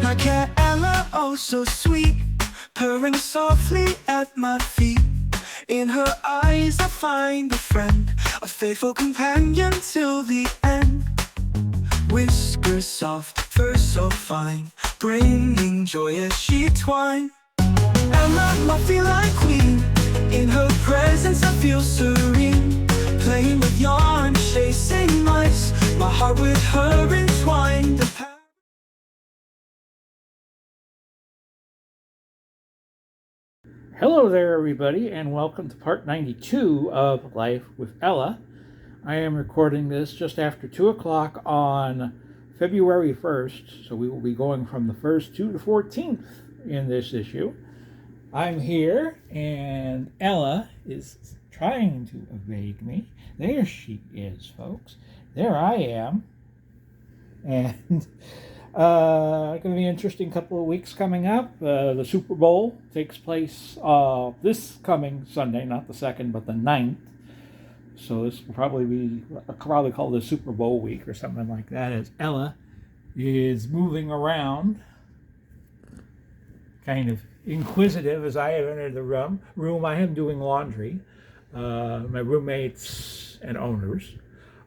my cat Ella, oh so sweet, purring softly at my feet. In her eyes I find a friend, a faithful companion till the end. Whiskers soft, fur so fine, bringing joy as she twine. Ella, my feline queen, in her presence I feel serene. Playing with yarn, chasing mice, my heart with her entwined. Hello there, everybody, and welcome to part 92 of Life with Ella. I am recording this just after 2 o'clock on February 1st, so we will be going from the 1st to the 14th in this issue. I'm here, and Ella is trying to evade me. There she is, folks. There I am. And going to be an interesting couple of weeks coming up. The Super Bowl takes place this coming Sunday, not the 2nd, but the 9th. So this will probably call this Super Bowl week or something like that, as Ella is moving around, kind of inquisitive as I have entered the room. I am doing laundry. My roommates and owners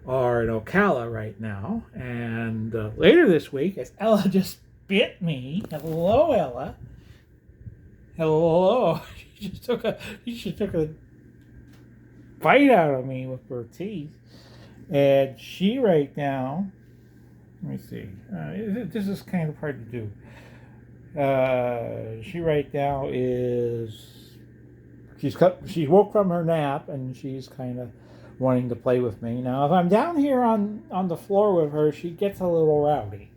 are in Ocala right now, and later this week, as Ella just bit me. Hello, Ella. Hello. She just took a bite out of me with her teeth, and she right now. Let me see. This is kind of hard to do. She right now is. She woke from her nap, and she's kind of wanting to play with me. Now, if I'm down here on the floor with her, she gets a little rowdy,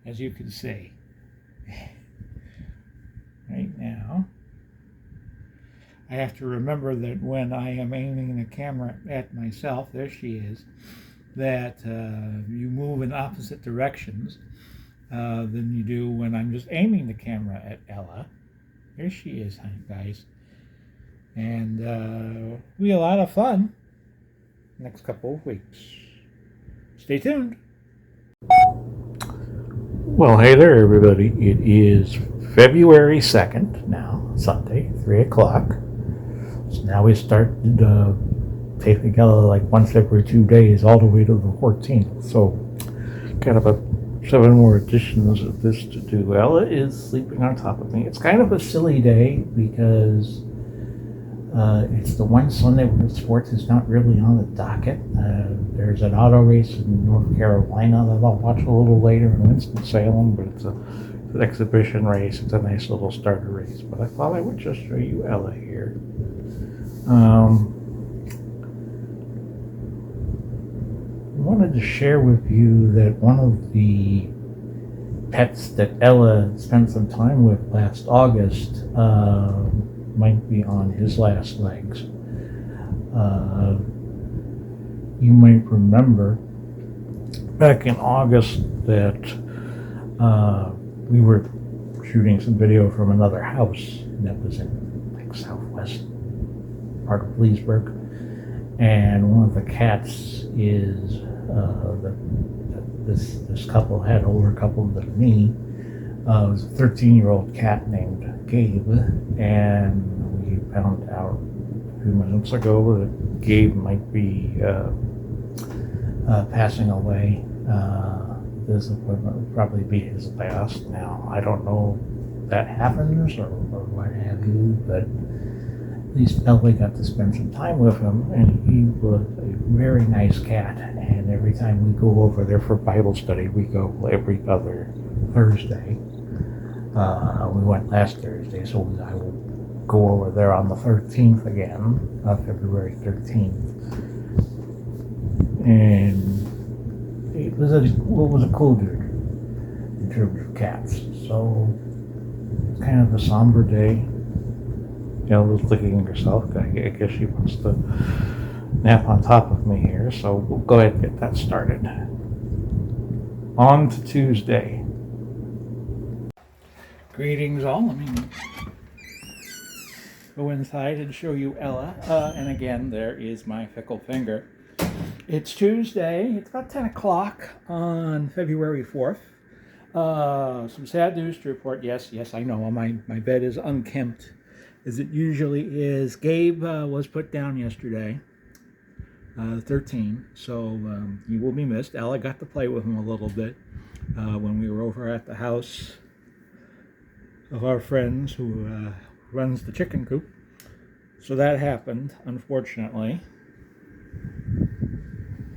as you can see. Right now, I have to remember that when I am aiming the camera at myself, there she is, that you move in opposite directions than you do when I'm just aiming the camera at Ella. There she is, guys. And it'll be a lot of fun next couple of weeks. Stay tuned. Well, hey there, everybody. It is February 2nd now, Sunday, 3 o'clock. So now we started taping Ella like once every 2 days, all the way to the 14th. So, got about 7 more editions of this to do. Ella is sleeping on top of me. It's kind of a silly day because it's the one Sunday where sports is not really on the docket. There's an auto race in North Carolina that I'll watch a little later in Winston-Salem, but it's an exhibition race. It's a nice little starter race. But I thought I would just show you Ella here. I wanted to share with you that one of the pets that Ella spent some time with last August might be on his last legs. You might remember back in August that we were shooting some video from another house that was in like southwest part of Leesburg, and one of the cats is this couple had, older couple than me. It was a 13-year-old cat named Gabe, and we found out a few minutes ago that Gabe might be passing away. This appointment would probably be his last. Now, I don't know if that happens or what have you, but at least Ella got to spend some time with him, and he was a very nice cat. And every time we go over there for Bible study, we go every other Thursday. We went last Thursday, so I will go over there on the 13th again, February 13th. And it was a cool dude in terms of cats. So it's kind of a somber day. Ella's licking herself. I guess she wants to nap on top of me here, so we'll go ahead and get that started. On to Tuesday. Greetings all. Let me go inside and show you Ella. And again, there is my fickle finger. It's Tuesday. It's about 10 o'clock on February 4th. Some sad news to report. Yes, I know. My bed is unkempt, as it usually is. Gabe was put down yesterday, 13, so he will be missed. Ella got to play with him a little bit when we were over at the house of our friends who runs the chicken coop. So that happened, unfortunately.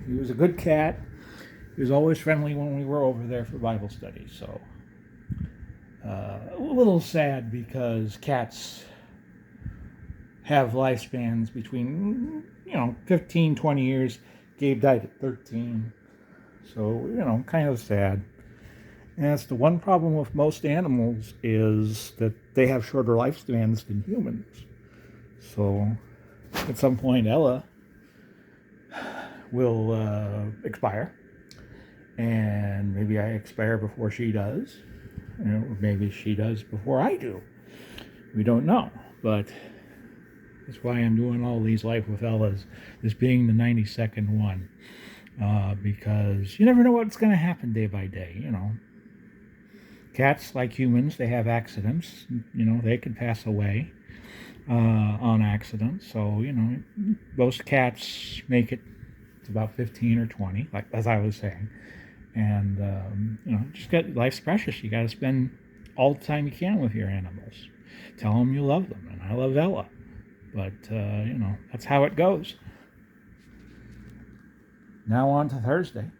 He was a good cat. He was always friendly when we were over there for Bible study. So a little sad because cats have lifespans between 15, 20 years. Gabe died at 13. So kind of sad. And that's the one problem with most animals, is that they have shorter lifespans than humans. So at some point Ella will expire, and maybe I expire before she does, or maybe she does before I do. We don't know, but that's why I'm doing all these Life with Ellas, this being the 92nd one, because you never know what's going to happen day by day. Cats, like humans, they have accidents. They can pass away on accident. So most cats make it to about 15 or 20, like as I was saying. And life's precious. You got to spend all the time you can with your animals. Tell them you love them, and I love Ella. But that's how it goes. Now on to Thursday.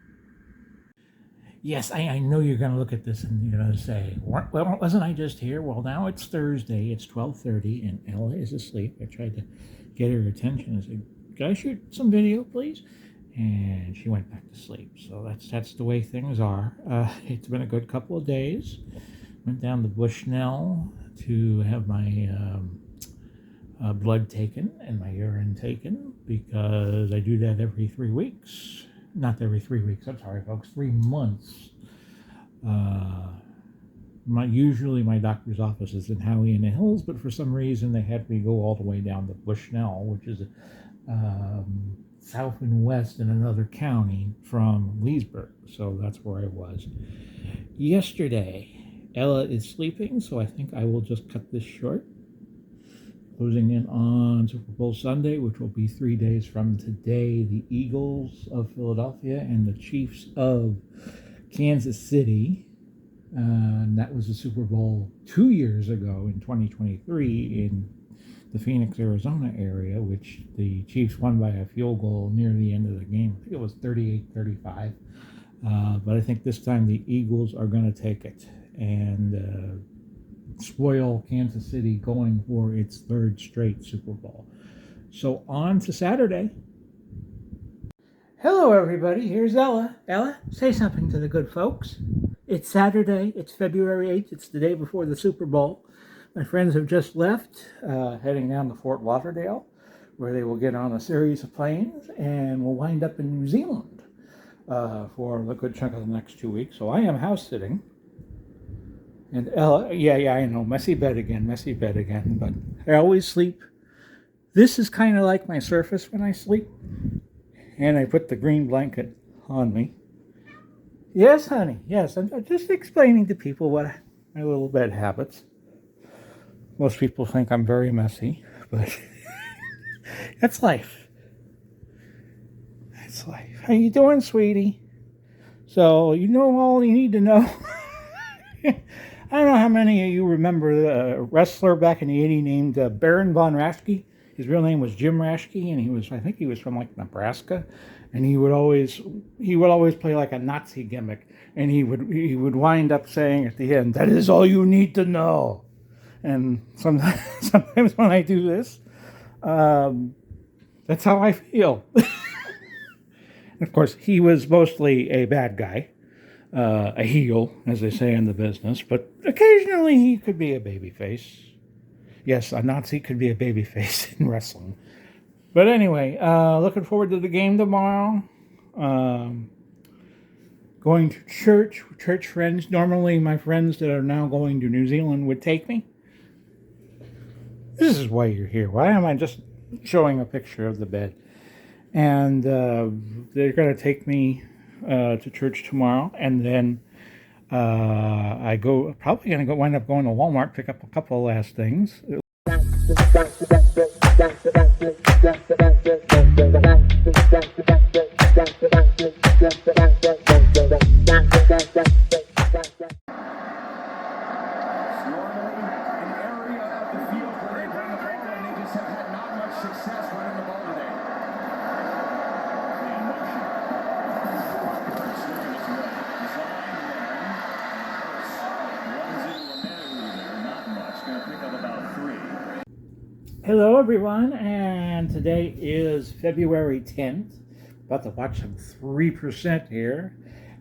Yes, I know you're going to look at this and you're going to say, well, wasn't I just here? Well, now it's Thursday. It's 12:30, and Ella is asleep. I tried to get her attention. I said, can I shoot some video, please? And she went back to sleep. So that's the way things are. It's been a good couple of days. Went down to Bushnell to have my blood taken and my urine taken, because I do that every 3 weeks. Not every 3 weeks, I'm sorry, folks, 3 months. Usually my doctor's office is in Howie in the Hills, but for some reason they had me go all the way down to Bushnell, which is south and west in another county from Leesburg. So that's where I was yesterday. Ella is sleeping, so I think I will just cut this short. Closing in on Super Bowl Sunday, which will be 3 days from today. The Eagles of Philadelphia and the Chiefs of Kansas City. And that was the Super Bowl 2 years ago in 2023 in the Phoenix, Arizona area, which the Chiefs won by a field goal near the end of the game. I think it was 38-35. But I think this time the Eagles are going to take it and spoil Kansas City going for its third straight Super Bowl. So on to Saturday. Hello, everybody. Here's Ella. Ella, say something to the good folks. It's Saturday. It's February 8th. It's the day before the Super Bowl. My friends have just left, heading down to Fort Lauderdale, where they will get on a series of planes and will wind up in New Zealand for a good chunk of the next 2 weeks. So I am house sitting. And Ella, yeah, I know, messy bed again, but I always sleep. This is kind of like my surface when I sleep. And I put the green blanket on me. Yes, honey, yes, I'm just explaining to people what my little bed habits. Most people think I'm very messy, but that's life. That's life. How you doing, sweetie? So, you know all you need to know. I don't know how many of you remember a wrestler back in the 80s named Baron von Raschke. His real name was Jim Raschke, and I think he was from like Nebraska, and he would always play like a Nazi gimmick, and he would wind up saying at the end, "That is all you need to know." And sometimes when I do this, that's how I feel. Of course, he was mostly a bad guy. A heel, as they say in the business, but occasionally he could be a babyface. Yes, a Nazi could be a babyface in wrestling. But anyway, looking forward to the game tomorrow. Going to church friends. Normally my friends that are now going to New Zealand would take me. This is why you're here. Why am I just showing a picture of the bed? And they're going to take me to church tomorrow, and then Probably going to wind up going to Walmart, pick up a couple of last things. Hello everyone, and today is February 10th. About to watch some 3% here.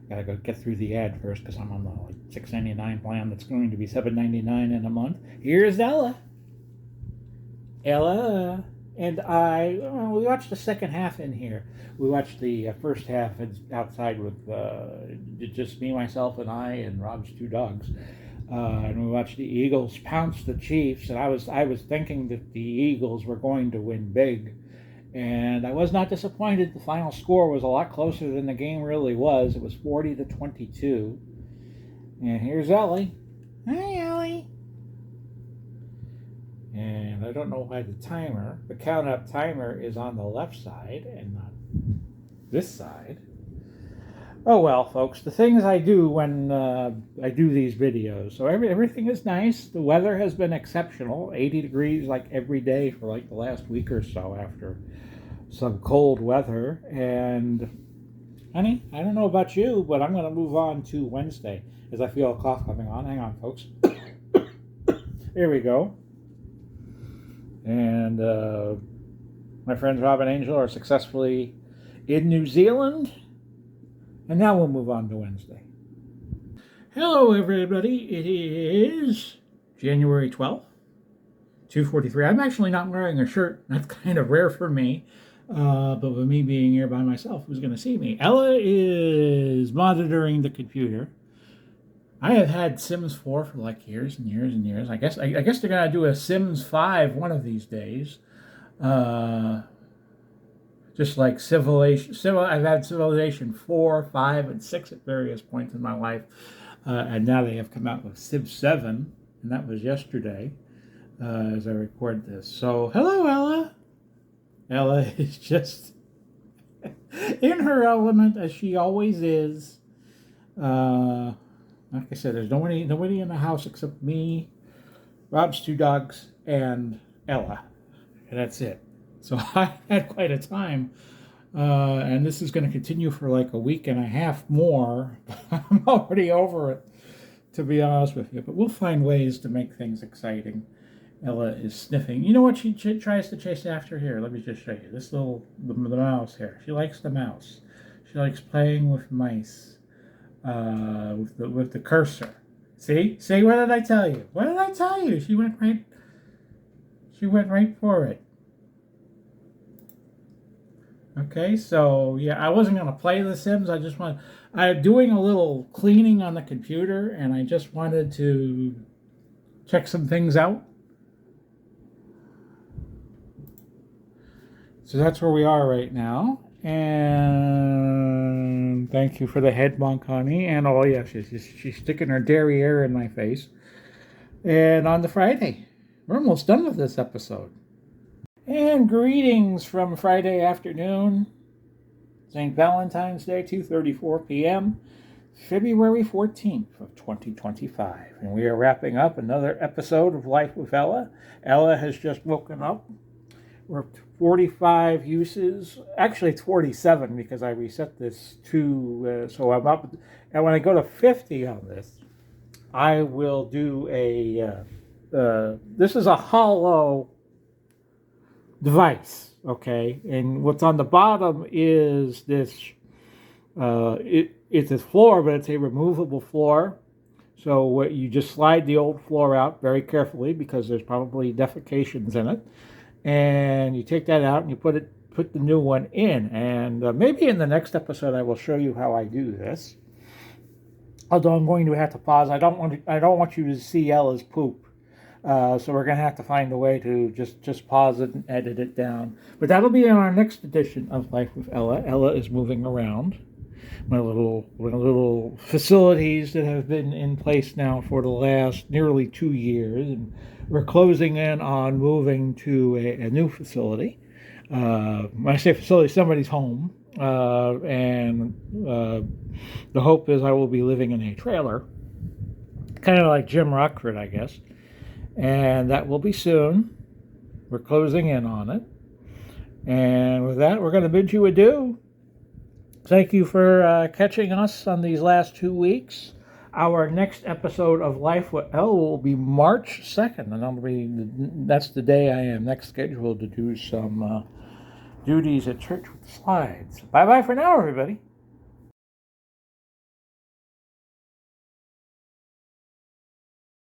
Gotta go get through the ad first because I'm on the $6.99 plan that's going to be $7.99 in a month. Here's Ella. Ella and we watched the second half in here. We watched the first half outside with just me, myself, and I, and Rob's two dogs. And we watched the Eagles pounce the Chiefs, and I was thinking that the Eagles were going to win big, and I was not disappointed. The final score was a lot closer than the game really was. It was 40-22. And here's Ellie. Hi, Ellie. And I don't know why the count-up timer is on the left side and not this side. Oh well, folks, the things I do when I do these videos. So everything is nice. The weather has been exceptional, 80 degrees like every day for like the last week or so after some cold weather. And honey, I don't know about you, but I'm going to move on to Wednesday as I feel a cough coming on. Hang on, folks. Here we go. And my friends Rob and Angel are successfully in New Zealand. And now we'll move on to Wednesday. Hello, everybody. It is January 12th, 2:43. I'm actually not wearing a shirt. That's kind of rare for me. But with me being here by myself, who's going to see me? Ella is monitoring the computer. I have had Sims 4 for like years and years and years. I guess they're going to do a Sims 5 one of these days. Just like I've had Civilization 4, 5, and 6 at various points in my life. And now they have come out with Civ 7, and that was yesterday as I record this. So, hello, Ella. Ella is just in her element, as she always is. Like I said, there's nobody in the house except me, Rob's two dogs, and Ella. And that's it. So I had quite a time, and this is going to continue for like a week and a half more. I'm already over it, to be honest with you, but we'll find ways to make things exciting. Ella is sniffing. You know what she tries to chase after here? Let me just show you. This the mouse here. She likes the mouse. She likes playing with mice, with the cursor. See? What did I tell you? What did I tell you? She went right for it. Okay, so yeah, I wasn't going to play The Sims. I'm doing a little cleaning on the computer, and I just wanted to check some things out. So that's where we are right now. And thank you for the head bonk, honey. And oh yeah, she's sticking her derriere in my face. And on to Friday. We're almost done with this episode. And greetings from Friday afternoon, St. Valentine's Day, 2:34 p.m., February 14th of 2025. And we are wrapping up another episode of Life with Ella. Ella has just woken up. We're up to 45 uses. Actually, it's 47 because I reset this to, so I'm up. And when I go to 50 on this, I will do this is a hollow device, okay? And what's on the bottom is this, it's a floor, but it's a removable floor. So what you just slide the old floor out very carefully because there's probably defecations in it. And you take that out and you put the new one in. And maybe in the next episode I will show you how I do this. Although I'm going to have to pause. I don't want you to see Ella's poop. So we're going to have to find a way to just pause it and edit it down. But that'll be in our next edition of Life with Ella. Ella is moving around. my little facilities that have been in place now for the last nearly 2 years, and we're closing in on moving to a new facility. When I say facility, somebody's home, and the hope is I will be living in a trailer, kind of like Jim Rockford, I guess, and that will be soon. We're closing in on it. And with that, we're going to bid you adieu. Thank you for catching us on these last 2 weeks. Our next episode of Life with Elle will be March 2nd, and that's the day I am next scheduled to do some duties at church with the slides. Bye-bye for now, everybody.